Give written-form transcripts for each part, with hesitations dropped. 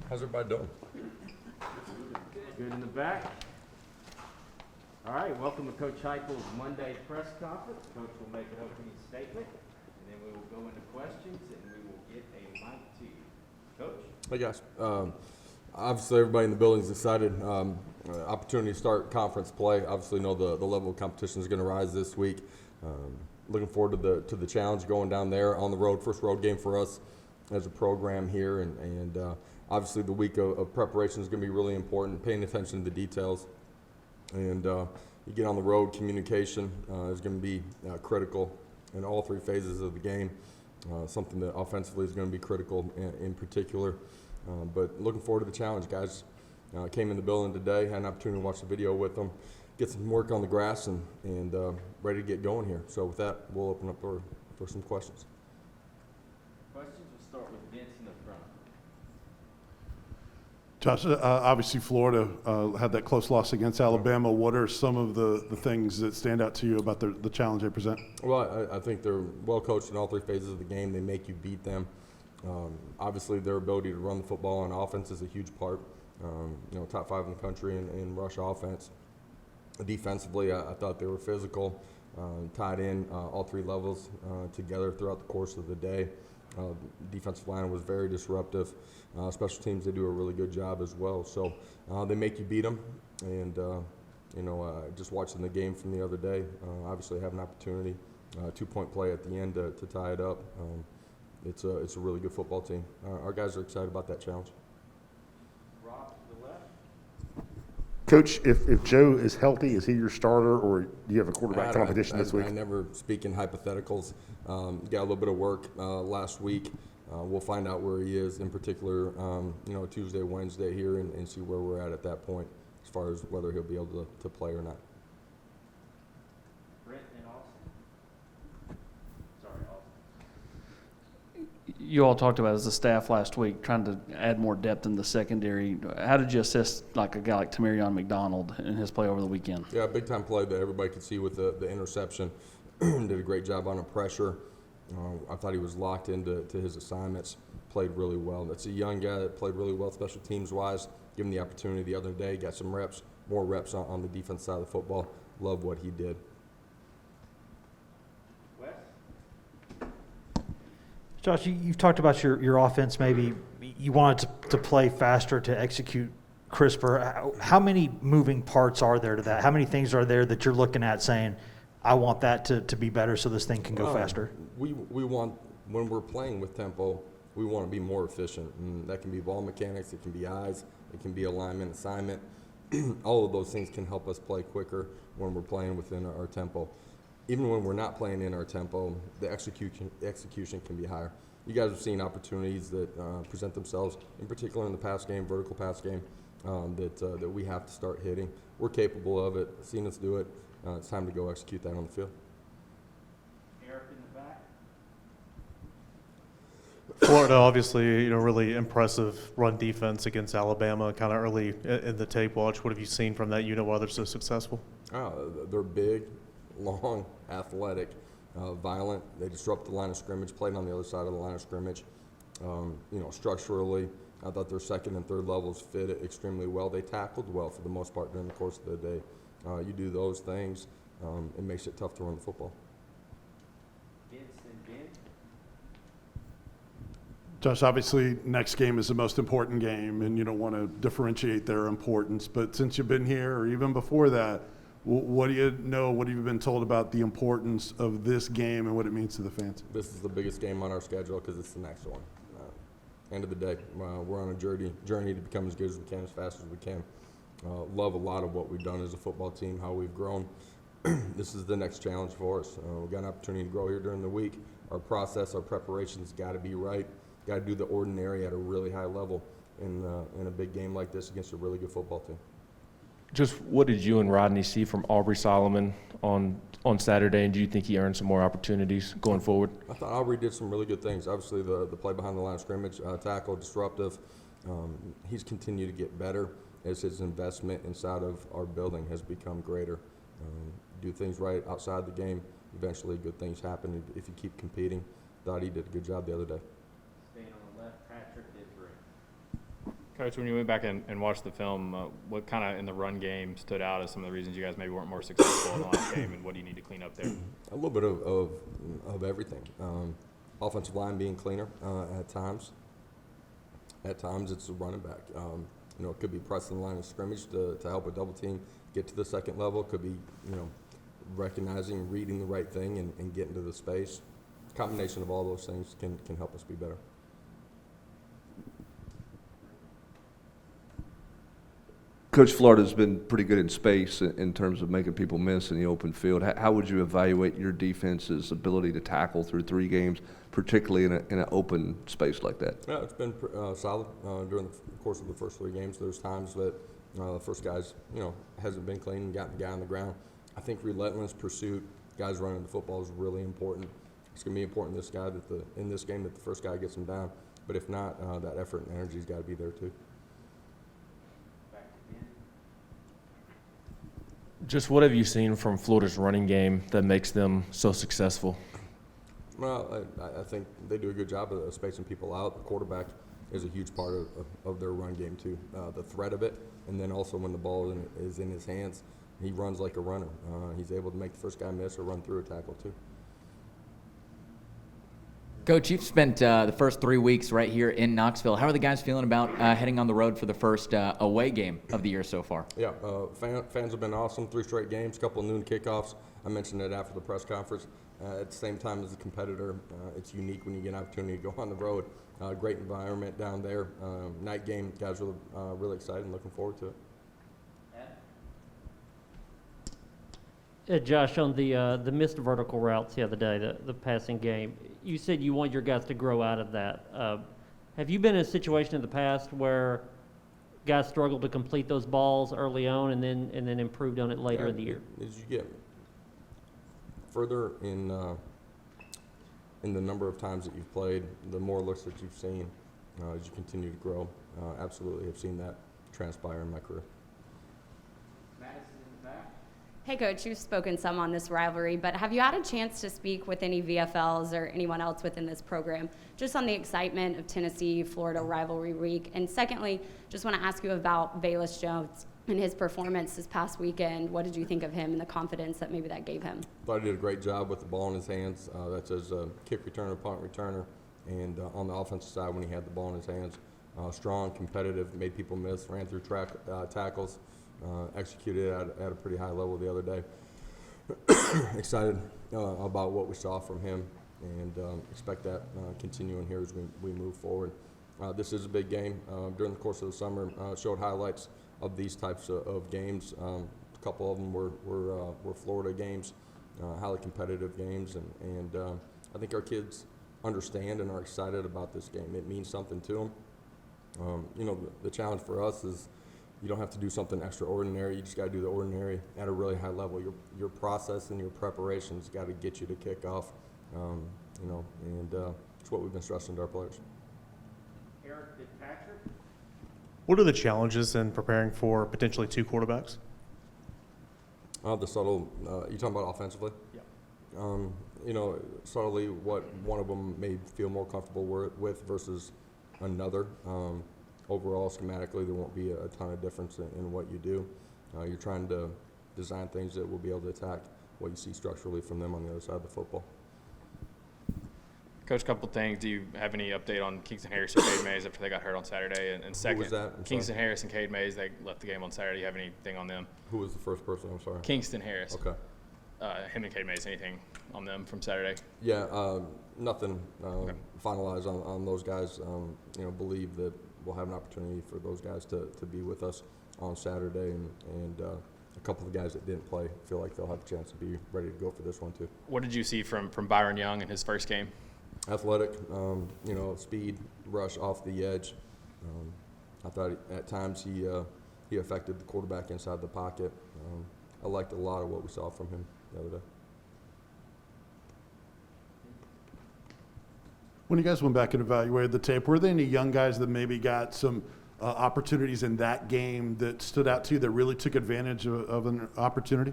How's everybody doing? Good in the back. All right, welcome to Coach Heupel's Monday press conference. Coach will make an opening statement, and then we will go into questions, and we will get a mic to you. Coach? Hey guys. Obviously everybody in the building is excited. Opportunity to start conference play. Obviously know the level of competition is going to rise this week. Looking forward to the challenge going down there on the road. First road game for us as a program here, and obviously the week of preparation is going to be really important. Paying attention to the details, and you get on the road. Communication is going to be critical in all three phases of the game. Something that offensively is going to be critical in particular. But looking forward to the challenge, guys. Came in the building today, had an opportunity to watch the video with them, get some work on the grass, and ready to get going here. So with that, we'll open up for some questions. Questions? We'll start with Vince in the front. Josh, obviously Florida had that close loss against Alabama. What are some of the things that stand out to you about the challenge they present? Well, I think they're well coached in all three phases of the game. They make you beat them. Obviously, their ability to run the football on offense is a huge part. Top 5 in the country in rush offense. Defensively, I thought they were physical, tied in all three levels together throughout the course of the day. Defensive line was very disruptive. Special teams, they do a really good job as well. So they make you beat them. And, just watching the game from the other day, obviously have an opportunity, 2-point play at the end to tie it up. It's a really good football team. Our guys are excited about that challenge. Rob to the left. Coach, if Joe is healthy, is he your starter, or do you have a quarterback competition this week? I never speak in hypotheticals. Got a little bit of work last week. We'll find out where he is, in particular, Tuesday, Wednesday here, and see where we're at that point as far as whether he'll be able to play or not. Brent and Austin. Sorry, Austin. You all talked about as a staff last week trying to add more depth in the secondary. How did you assess like a guy like tamarion McDonald in his play over the weekend? Yeah, big time play that everybody could see with the interception. Did a great job under pressure. I thought he was locked into his assignments. Played really well. That's a young guy that played really well special teams wise. Give him the opportunity the other day. Got some reps, more reps on the defense side of the football. Love what he did. Wes? Josh, you've talked about your offense. Maybe you wanted to play faster, to execute crisper. How many moving parts are there to that? How many things are there that you're looking at saying, I want that to be better so this thing can go faster? We want, when we're playing with tempo, we want to be more efficient. And that can be ball mechanics, it can be eyes, it can be alignment, assignment. All of those things can help us play quicker when we're playing within our tempo. Even when we're not playing in our tempo, the execution can be higher. You guys have seen opportunities that present themselves, in particular in the pass game, vertical pass game, that we have to start hitting. We're capable of it. Seen us do it. It's time to go execute that on the field. Eric in the back. Florida, obviously, really impressive run defense against Alabama, kind of early in the tape watch. What have you seen from that unit while they're so successful? They're big, long, athletic, violent. They disrupt the line of scrimmage, played on the other side of the line of scrimmage. Structurally, I thought their second and third levels fit extremely well. They tackled well for the most part during the course of the day. You do those things, it makes it tough to run the football. Vince and Ben. Josh, obviously next game is the most important game, and you don't want to differentiate their importance. But since you've been here, or even before that, what do you know? What have you been told about the importance of this game and what it means to the fans? This is the biggest game on our schedule because it's the next one. End of the day, we're on a journey to become as good as we can, as fast as we can. Love a lot of what we've done as a football team, how we've grown. This is the next challenge for us. We've got an opportunity to grow here during the week. Our process, our preparation's got to be right. Got to do the ordinary at a really high level in a big game like this against a really good football team. Just what did you and Rodney see from Aubrey Solomon on Saturday, and do you think he earned some more opportunities going forward? I thought Aubrey did some really good things. Obviously, the play behind the line of scrimmage, tackle, disruptive. He's continued to get better as his investment inside of our building has become greater. Do things right outside the game, eventually good things happen if you keep competing. Thought he did a good job the other day. Staying on the left, Patrick did Coach, when you went back and watched the film, what kind of in the run game stood out as some of the reasons you guys maybe weren't more successful in the last game, and what do you need to clean up there? A little bit of everything. Offensive line being cleaner at times. At times it's a running back. It could be pressing the line of scrimmage to help a double team get to the second level. It could be, recognizing, reading the right thing and getting to the space. Combination of all those things can help us be better. Coach, Florida's been pretty good in space in terms of making people miss in the open field. How would you evaluate your defense's ability to tackle through 3 games, particularly in an open space like that? Yeah, it's been solid during the course of the first 3 games. There's times that the first guy's, hasn't been clean and gotten the guy on the ground. I think relentless pursuit, guys running the football is really important. It's going to be important in this game that the first guy gets him down. But if not, that effort and energy's got to be there too. Just what have you seen from Florida's running game that makes them so successful? Well, I think they do a good job of spacing people out. The quarterback is a huge part of their run game too. The threat of it, and then also when the ball is in his hands, he runs like a runner. He's able to make the first guy miss or run through a tackle too. Coach, you've spent the first 3 weeks right here in Knoxville. How are the guys feeling about heading on the road for the first away game of the year so far? Yeah, fans have been awesome. 3 straight games, couple of noon kickoffs. I mentioned it after the press conference. At the same time as a competitor, it's unique when you get an opportunity to go on the road. Great environment down there. Night game, guys are really excited and looking forward to it. Josh, on the missed vertical routes the other day, the passing game, you said you want your guys to grow out of that. Have you been in a situation in the past where guys struggled to complete those balls early on and then improved on it later in the year? As you get further in the number of times that you've played, the more looks that you've seen as you continue to grow. Absolutely have seen that transpire in my career. Hey, Coach, you've spoken some on this rivalry, but have you had a chance to speak with any VFLs or anyone else within this program just on the excitement of Tennessee-Florida rivalry week? And secondly, just want to ask you about Baylen Jones and his performance this past weekend. What did you think of him and the confidence that maybe that gave him? Thought he did a great job with the ball in his hands. That's his kick returner, punt returner, and on the offensive side when he had the ball in his hands. Strong, competitive, made people miss, ran through tackles. Executed at a pretty high level the other day. Excited about what we saw from him and expect that continuing here as we move forward. This is a big game. During the course of the summer, showed highlights of these types of games. A couple of them were Florida games, highly competitive games, and I think our kids understand and are excited about this game. It means something to them. The challenge for us is you don't have to do something extraordinary. You just got to do the ordinary at a really high level. Your process and your preparation's got to get you to kick off, and it's what we've been stressing to our players. Eric Fitzpatrick. What are the challenges in preparing for potentially 2 quarterbacks? The subtle, you talking about offensively? Yeah. Subtly what one of them may feel more comfortable with versus another. Overall, schematically, there won't be a ton of difference in what you do. You're trying to design things that will be able to attack what you see structurally from them on the other side of the football. Coach, a couple things. Do you have any update on Kingston Harris and Cade Mays after they got hurt on Saturday? And second, Who was that? Kingston Harris and Cade Mays, they left the game on Saturday. Do you have anything on them? Who was the first person? I'm sorry. Kingston Harris. Okay. Him and Cade Mays, anything on them from Saturday? Yeah, nothing finalized on those guys. Believe that we'll have an opportunity for those guys to be with us on Saturday, and a couple of guys that didn't play feel like they'll have a chance to be ready to go for this one too. What did you see from Byron Young in his first game? Athletic, speed, rush off the edge. I thought at times he affected the quarterback inside the pocket. I liked a lot of what we saw from him the other day. When you guys went back and evaluated the tape, were there any young guys that maybe got some opportunities in that game that stood out to you that really took advantage of an opportunity?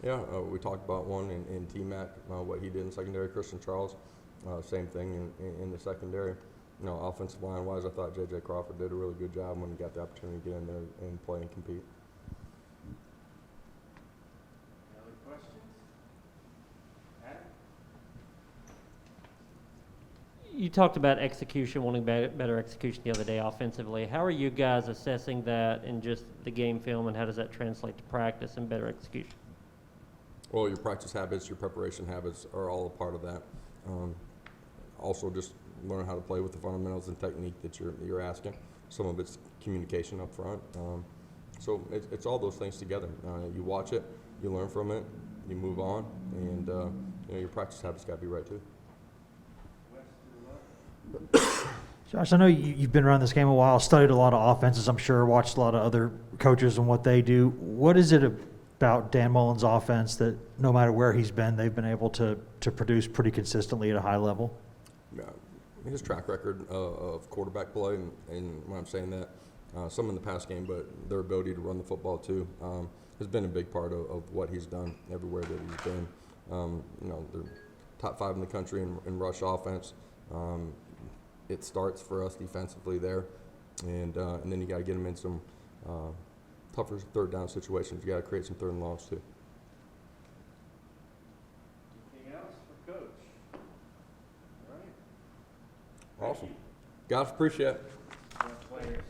Yeah, we talked about one in T-Mac, what he did in secondary. Christian Charles, same thing in the secondary. offensive line wise, I thought J.J. Crawford did a really good job when he got the opportunity to get in there and play and compete. Any other questions? Adam? You talked about execution, wanting better execution the other day offensively. How are you guys assessing that in just the game film, and how does that translate to practice and better execution? Well, your practice habits, your preparation habits are all a part of that. Also, just learn how to play with the fundamentals and technique that you're asking. Some of it's communication up front. So it's all those things together. You watch it, you learn from it, you move on, and your practice habits got to be right too. Josh, I know you've been around this game a while, studied a lot of offenses, I'm sure, watched a lot of other coaches and what they do. What is it about Dan Mullen's offense that no matter where he's been, they've been able to produce pretty consistently at a high level? Yeah, his track record of quarterback play, and when I'm saying that, some in the past game, but their ability to run the football too, has been a big part of what he's done everywhere that he's been. They're top 5 in the country in rush offense. It starts for us defensively there, and then you got to get them in some tougher third down situations. You got to create some third and longs too. Anything else for Coach? All right. Awesome. Guys, appreciate it. Players.